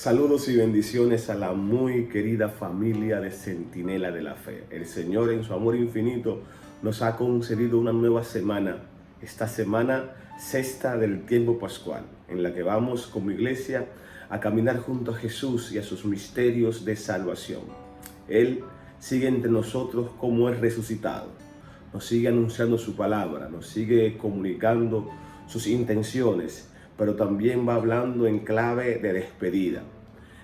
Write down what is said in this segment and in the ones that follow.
Saludos y bendiciones a la muy querida familia de Centinela de la Fe. El Señor en su amor infinito nos ha concedido una nueva semana, esta semana sexta del tiempo pascual, en la que vamos como iglesia a caminar junto a Jesús y a sus misterios de salvación. Él sigue entre nosotros como es resucitado, nos sigue anunciando su palabra, nos sigue comunicando sus intenciones, pero también va hablando en clave de despedida.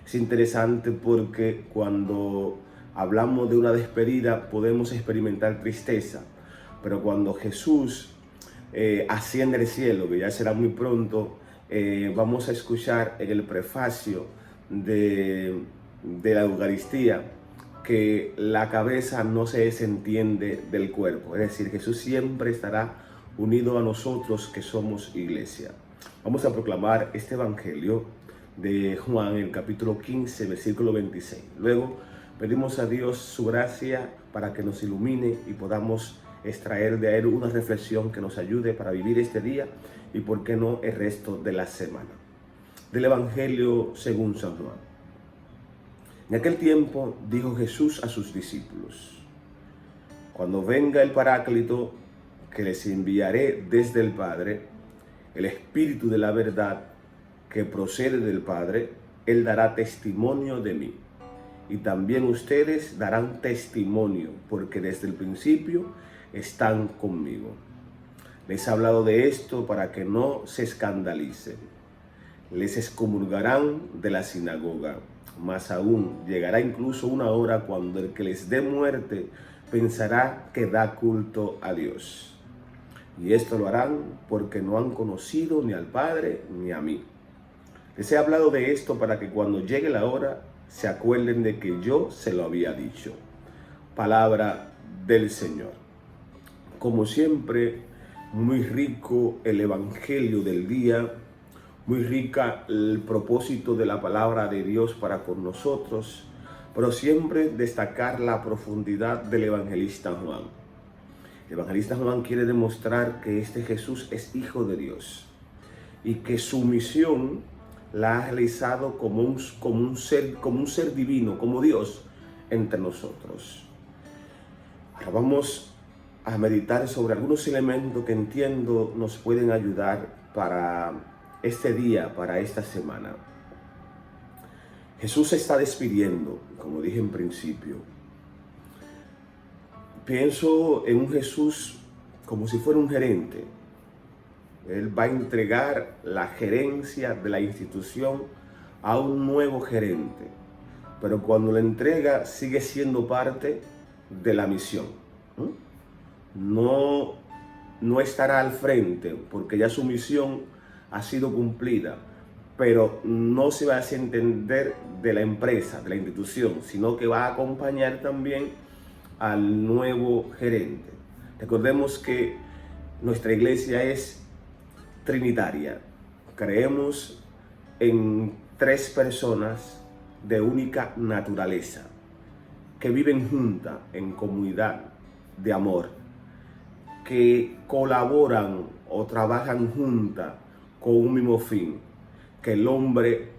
Es interesante porque cuando hablamos de una despedida podemos experimentar tristeza, pero cuando Jesús asciende al cielo, que ya será muy pronto, vamos a escuchar en el prefacio de la Eucaristía que la cabeza no se desentiende del cuerpo, es decir, Jesús siempre estará unido a nosotros que somos iglesia. Vamos a proclamar este evangelio de Juan, el capítulo 15, versículo 26. Luego pedimos a Dios su gracia para que nos ilumine y podamos extraer de él una reflexión que nos ayude para vivir este día y, por qué no, el resto de la semana. Del evangelio según San Juan. En aquel tiempo dijo Jesús a sus discípulos: cuando venga el Paráclito, que les enviaré desde el Padre, el Espíritu de la verdad, que procede del Padre, Él dará testimonio de mí. Y también ustedes darán testimonio, porque desde el principio están conmigo. Les he hablado de esto para que no se escandalicen. Les excomulgarán de la sinagoga. Más aún, llegará incluso una hora cuando el que les dé muerte pensará que da culto a Dios. Y esto lo harán porque no han conocido ni al Padre ni a mí. Les he hablado de esto para que cuando llegue la hora se acuerden de que yo se lo había dicho. Palabra del Señor. Como siempre, muy rico el evangelio del día, muy rica el propósito de la palabra de Dios para con nosotros, pero siempre destacar la profundidad del evangelista Juan. El evangelista Juan quiere demostrar que este Jesús es hijo de Dios y que su misión la ha realizado como un ser divino, como Dios entre nosotros. Ahora vamos a meditar sobre algunos elementos que entiendo nos pueden ayudar para este día, para esta semana. Jesús se está despidiendo, como dije en principio. Pienso en un Jesús como si fuera un gerente. Él va a entregar la gerencia de la institución a un nuevo gerente, pero cuando la entrega sigue siendo parte de la misión. No estará al frente porque ya su misión ha sido cumplida, pero no se va a desentender de la empresa, de la institución, sino que va a acompañar también al nuevo gerente. Recordemos que nuestra iglesia es trinitaria. Creemos en tres personas de única naturaleza que viven juntas en comunidad de amor, que colaboran o trabajan juntas con un mismo fin, que el hombre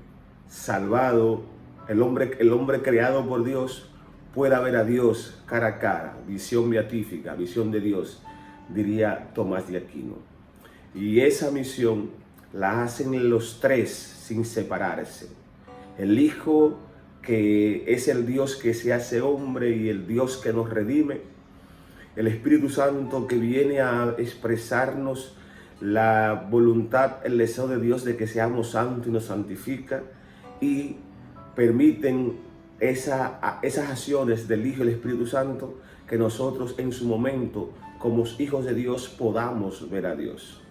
salvado, el hombre creado por Dios, pueda ver a Dios cara a cara, visión beatífica, visión de Dios, diría Tomás de Aquino. Y esa misión la hacen los tres sin separarse. El Hijo, que es el Dios que se hace hombre y el Dios que nos redime. El Espíritu Santo, que viene a expresarnos la voluntad, el deseo de Dios de que seamos santos y nos santifica. Y permiten esas acciones del Hijo y el Espíritu Santo que nosotros en su momento, como hijos de Dios, podamos ver a Dios.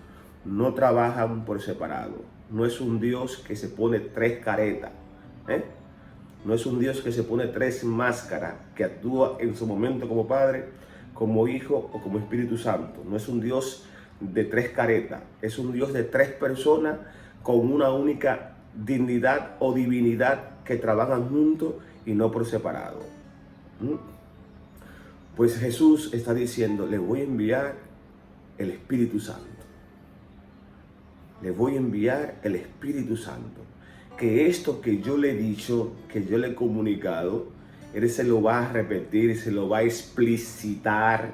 No trabajan por separado. No es un Dios que se pone tres caretas. No es un Dios que se pone tres máscaras, que actúa en su momento como Padre, como Hijo o como Espíritu Santo. No es un Dios de tres caretas. Es un Dios de tres personas con una única dignidad o divinidad que trabajan juntos y no por separado. Pues Jesús está diciendo: le voy a enviar el Espíritu Santo. Le voy a enviar el Espíritu Santo. que esto que yo le he dicho, que yo le he comunicado, Él se lo va a repetir, se lo va a explicitar,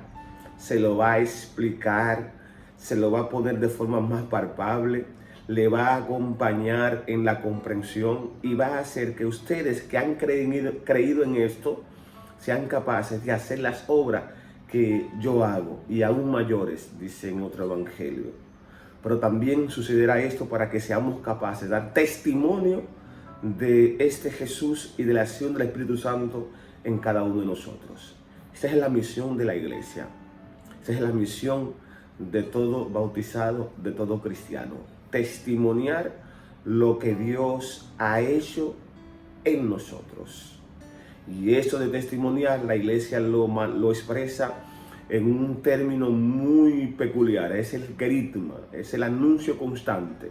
se lo va a explicar, se lo va a poner de forma más palpable, le va a acompañar en la comprensión y va a hacer que ustedes que han creído en esto sean capaces de hacer las obras que yo hago y aún mayores, dice en otro evangelio. Pero también sucederá esto para que seamos capaces de dar testimonio de este Jesús y de la acción del Espíritu Santo en cada uno de nosotros. Esta es la misión de la iglesia. Esta es la misión de todo bautizado, de todo cristiano. Testimoniar lo que Dios ha hecho en nosotros. Y esto de testimoniar, la iglesia lo expresa en un término muy peculiar. Es el querigma, es el anuncio constante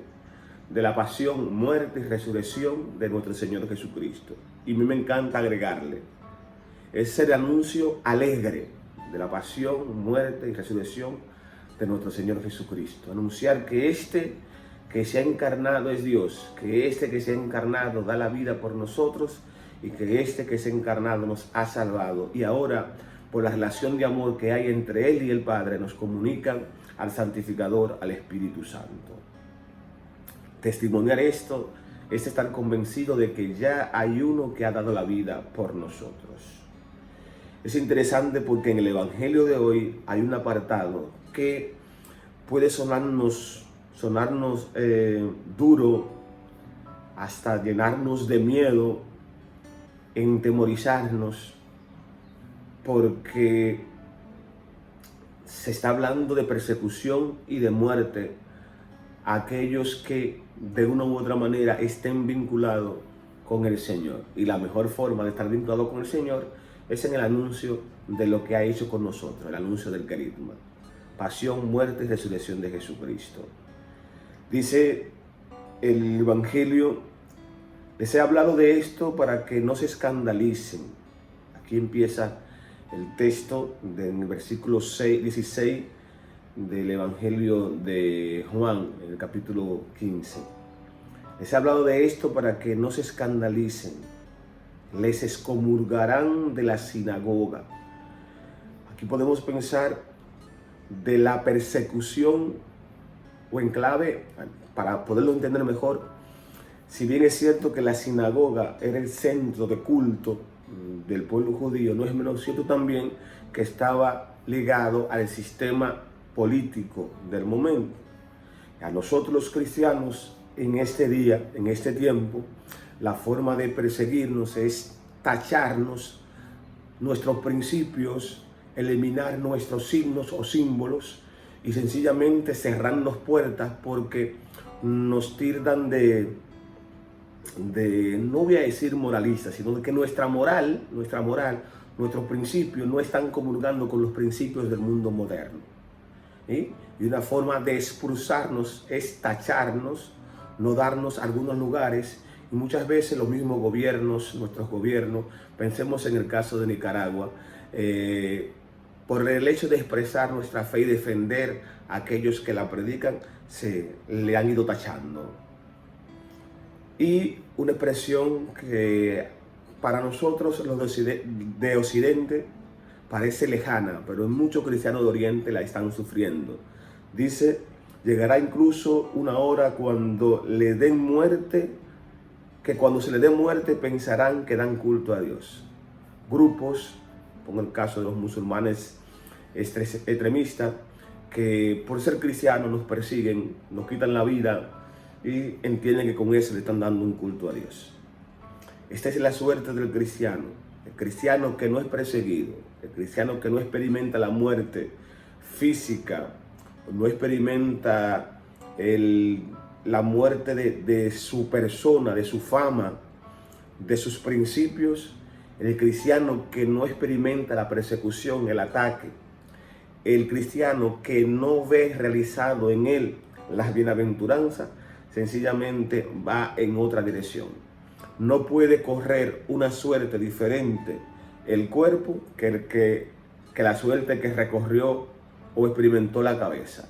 de la pasión, muerte y resurrección de nuestro Señor Jesucristo. Y a mí me encanta agregarle, es el anuncio alegre de la pasión, muerte y resurrección de nuestro Señor Jesucristo. Anunciar que este que se ha encarnado es Dios, que este que se ha encarnado da la vida por nosotros y que este que se ha encarnado nos ha salvado. Y ahora, por la relación de amor que hay entre Él y el Padre, nos comunican al Santificador, al Espíritu Santo. Testimoniar esto es estar convencido de que ya hay uno que ha dado la vida por nosotros. Es interesante porque en el Evangelio de hoy hay un apartado que puede sonarnos duro, hasta llenarnos de miedo, entemorizarnos, porque se está hablando de persecución y de muerte a aquellos que de una u otra manera estén vinculados con el Señor. Y la mejor forma de estar vinculado con el Señor es en el anuncio de lo que ha hecho con nosotros, el anuncio del querigma. Pasión, muerte y resurrección de Jesucristo. Dice el Evangelio, les he hablado de esto para que no se escandalicen. Aquí empieza el texto del versículo 16 del Evangelio de Juan, en el capítulo 15. Les he hablado de esto para que no se escandalicen. Les excomulgarán de la sinagoga. Aquí podemos pensar de la persecución o en clave, para poderlo entender mejor, si bien es cierto que la sinagoga era el centro de culto del pueblo judío, no es menos cierto también que estaba ligado al sistema político del momento. A nosotros los cristianos en este día, en este tiempo, la forma de perseguirnos es tacharnos nuestros principios, eliminar nuestros signos o símbolos y sencillamente cerrarnos puertas porque nos tildan de no voy a decir moralistas, sino de que nuestra moral, nuestros principios no están comulgando con los principios del mundo moderno. ¿Sí? Y una forma de expulsarnos es tacharnos, no darnos algunos lugares. Y muchas veces los mismos gobiernos, nuestros gobiernos, pensemos en el caso de Nicaragua, por el hecho de expresar nuestra fe y defender a aquellos que la predican, se le han ido tachando. Y una expresión que para nosotros los de Occidente parece lejana, pero en muchos cristianos de Oriente la están sufriendo. Dice, llegará incluso una hora cuando le den muerte, que cuando se le dé muerte pensarán que dan culto a Dios. Grupos, pongo el caso de los musulmanes extremistas, que por ser cristianos nos persiguen, nos quitan la vida y entienden que con eso le están dando un culto a Dios. Esta es la suerte del cristiano, el cristiano que no es perseguido, el cristiano que no experimenta la muerte física, no experimenta la muerte de su persona, de su fama, de sus principios, el cristiano que no experimenta la persecución, el ataque, el cristiano que no ve realizado en él las bienaventuranzas, sencillamente va en otra dirección. No puede correr una suerte diferente el cuerpo que la suerte que recorrió o experimentó la cabeza.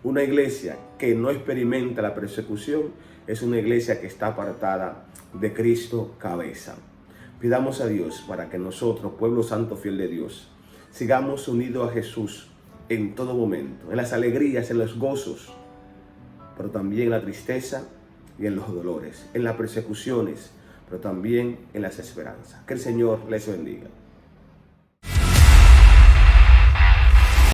Una iglesia que no experimenta la persecución es una iglesia que está apartada de Cristo cabeza. Pidamos a Dios para que nosotros, pueblo santo fiel de Dios, sigamos unidos a Jesús en todo momento, en las alegrías, en los gozos, pero también en la tristeza y en los dolores, en las persecuciones, pero también en las esperanzas. Que el Señor les bendiga.